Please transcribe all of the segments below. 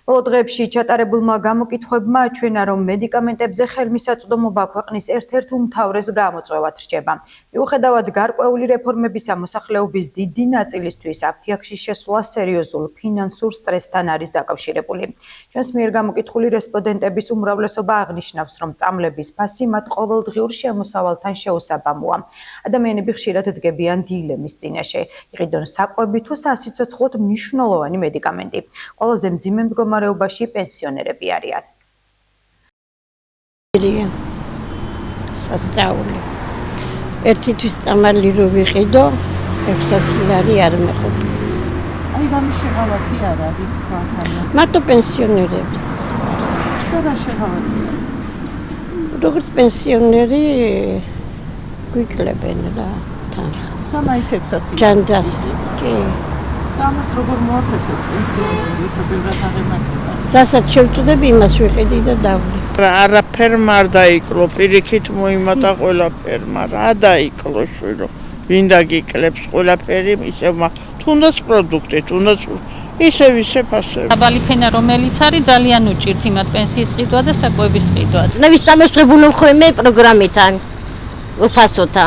ბოლო დღეებში ჩატარებულმა გამოკითხვებმა აჩვენა, რომ მედიკამენტებზე ხელმისაწვდომობა ქვეყნის ერთ-ერთ უმთავრეს გამოწვევად რჩება. მიუხედავად გარკვეული რეფორმებისა, მოსახლეობის დიდი ნაწილისთვის აფთიაქში შესვლა სერიოზულ ფინანსურ სტრესთან არის დაკავშირებული. ჩვენს მიერ გამოკითხული რესპონდენტების უმრავლესობა აღნიშნავს, რომ წამლების ფასი მათ ყოველდღიურ შემოსავალთან შეუსაბამოა. ადამიანები ხშირად დგებიან დილემის წინაშე, იყიდონ საკვები თუ სასიცოცხლოდ მნიშვნელოვანი მედიკამენტი. ყველაზე მძიმე მდგომარეობაში პენსიონერები არიან. სასწაული. ერთი თვის წამალი რო ვიყიდო, 600 ლარი არ მეყოფი. აი რამე შეღავათი არ არის თქვენთან? მარტო პენსიონერების ის. რა შეღავათი არის? როგორც პენსიონერი გვიკლებენ რა თანხას. და მაინც 600 ჯანდას. კი. და ამას როგორ მოახერხებს პენსიონერი, როცა ბევრად აღემატება? რასაც შევწუდები, იმას ვიყიდი და დავli. არაფერმა არ დაიკლო, პირიქით მოიმატა ყველაფერმა, რა დაიკლო შვილო. ვინ დაგიკლებს ყველაფერი ისევ თუნდაც პროდუქტი, თუნდაც ისევ ფასები. დაბალი ფენა რომელიც არის ძალიან უჭირთ იმათ პენსიის ყიდვა და საკვების ყიდვა. ნავისამოსრებულო ხოლმე პროგრამიდან უფასოთა.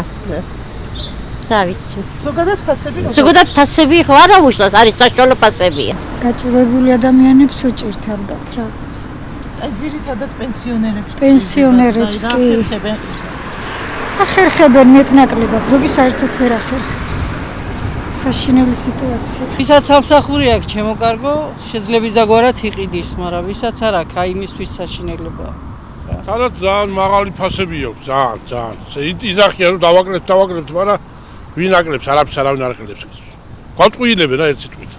რა ვიცი. ზოგადად ფასები ხო არა უშავს, არის საშუალო ფასებია. გაჭირვებული ადამიანებს უჭირთ ალბათ რა ვიცი. აი ძირითადად პენსიონერებს კი. ახერხებენ მეტნაკლებად, ზოგი საერთოდ ვერ ახერხებს. საშინელი სიტუაცია. ვისაც სამსახური აქვს ჩემო კარგო, შეძლებს დაგვარად იყიდის, მაგრამ ვისაც არ აქვს, აი იმისთვის საშინელებაა. თანდაც ძალიან მაღალი ფასები აქვს, ძალიან. იზახია რომ დავაკლებთ, მაგრამ ვინ აკლებს, არავინ არ აკლებს. გვატყუილებენ რა ერთ სიტყვით.